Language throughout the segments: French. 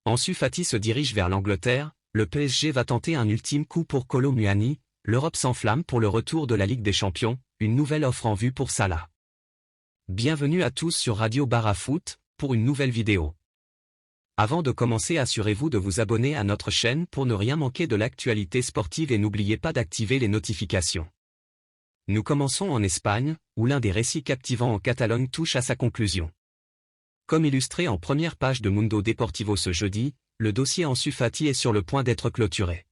Ansu Fati se dirige vers l'Angleterre, le PSG va tenter un ultime coup pour Kolo Muani, l'Europe s'enflamme pour le retour de la Ligue des Champions, une nouvelle offre en vue pour Salah. Bienvenue à tous sur Radio Barafoot, pour une nouvelle vidéo. Avant de commencer, assurez-vous de vous abonner à notre chaîne pour ne rien manquer de l'actualité sportive et n'oubliez pas d'activer les notifications. Nous commençons en Espagne, où l'un des récits captivants en Catalogne touche à sa conclusion. Comme illustré en première page de Mundo Deportivo ce jeudi, le dossier Ansu Fati est sur le point d'être clôturé.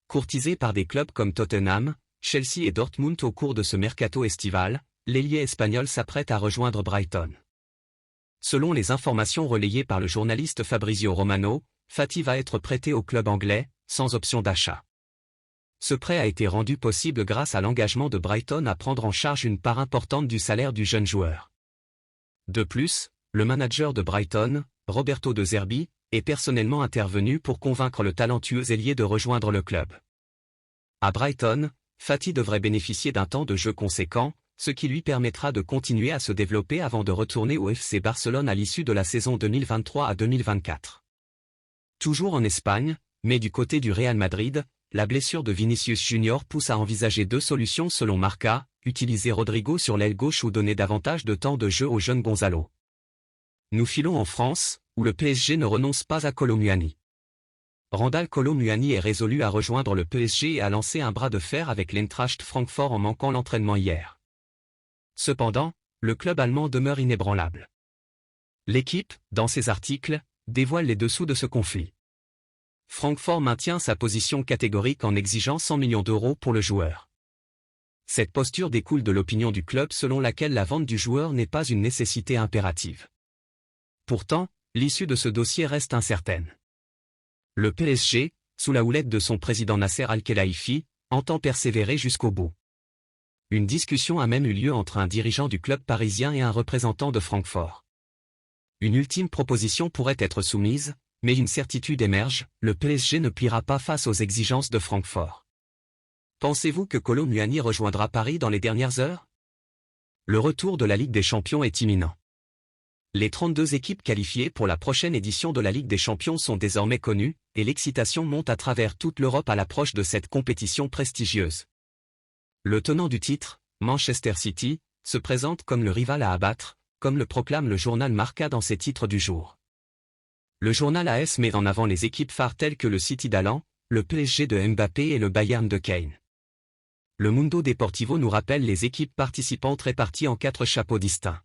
Courtisé par des clubs comme Tottenham, Chelsea et Dortmund au cours de ce mercato estival, l'ailier espagnol s'apprête à rejoindre Brighton. Selon les informations relayées par le journaliste Fabrizio Romano, Fati va être prêté au club anglais, sans option d'achat. Ce prêt a été rendu possible grâce à l'engagement de Brighton à prendre en charge une part importante du salaire du jeune joueur. De plus, le manager de Brighton, Roberto De Zerbi, est personnellement intervenu pour convaincre le talentueux ailier de rejoindre le club. À Brighton, Fati devrait bénéficier d'un temps de jeu conséquent, ce qui lui permettra de continuer à se développer avant de retourner au FC Barcelone à l'issue de la saison 2023 à 2024. Toujours en Espagne, mais du côté du Real Madrid, la blessure de Vinicius Junior pousse à envisager deux solutions selon Marca, utiliser Rodrigo sur l'aile gauche ou donner davantage de temps de jeu au jeune Gonzalo. Nous filons en France, où le PSG ne renonce pas à Kolo Muani. Randal Kolo Muani est résolu à rejoindre le PSG et a lancé un bras de fer avec l'Eintracht Francfort en manquant l'entraînement hier. Cependant, le club allemand demeure inébranlable. L'équipe, dans ses articles, dévoile les dessous de ce conflit. Francfort maintient sa position catégorique en exigeant 100 millions d'euros pour le joueur. Cette posture découle de l'opinion du club selon laquelle la vente du joueur n'est pas une nécessité impérative. Pourtant, l'issue de ce dossier reste incertaine. Le PSG, sous la houlette de son président Nasser Al-Khelaifi, entend persévérer jusqu'au bout. Une discussion a même eu lieu entre un dirigeant du club parisien et un représentant de Francfort. Une ultime proposition pourrait être soumise, mais une certitude émerge, le PSG ne pliera pas face aux exigences de Francfort. Pensez-vous que Kolo Muani rejoindra Paris dans les dernières heures? Le retour de la Ligue des Champions est imminent. Les 32 équipes qualifiées pour la prochaine édition de la Ligue des Champions sont désormais connues, et l'excitation monte à travers toute l'Europe à l'approche de cette compétition prestigieuse. Le tenant du titre, Manchester City, se présente comme le rival à abattre, comme le proclame le journal Marca dans ses titres du jour. Le journal AS met en avant les équipes phares telles que le City d'Haaland, le PSG de Mbappé et le Bayern de Kane. Le Mundo Deportivo nous rappelle les équipes participantes réparties en 4 chapeaux distincts.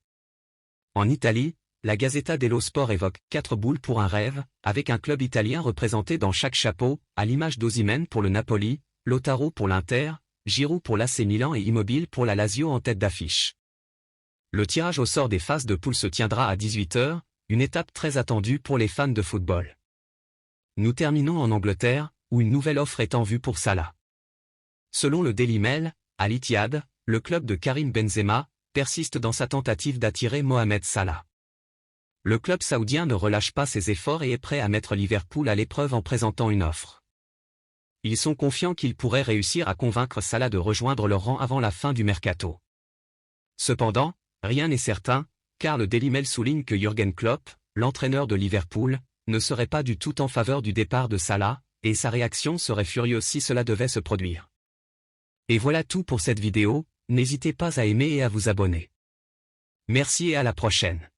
En Italie, la Gazzetta dello Sport évoque 4 boules pour un rêve, avec un club italien représenté dans chaque chapeau, à l'image d'Osimhen pour le Napoli, Lautaro pour l'Inter, Giroud pour l'AC Milan et Immobile pour la Lazio en tête d'affiche. Le tirage au sort des phases de poule se tiendra à 18h, une étape très attendue pour les fans de football. Nous terminons en Angleterre, où une nouvelle offre est en vue pour Salah. Selon le Daily Mail, Al Ittihad, le club de Karim Benzema, persiste dans sa tentative d'attirer Mohamed Salah. Le club saoudien ne relâche pas ses efforts et est prêt à mettre Liverpool à l'épreuve en présentant une offre. Ils sont confiants qu'ils pourraient réussir à convaincre Salah de rejoindre leur rang avant la fin du mercato. Cependant, rien n'est certain, car le Daily Mail souligne que Jürgen Klopp, l'entraîneur de Liverpool, ne serait pas du tout en faveur du départ de Salah, et sa réaction serait furieuse si cela devait se produire. Et voilà tout pour cette vidéo, n'hésitez pas à aimer et à vous abonner. Merci et à la prochaine.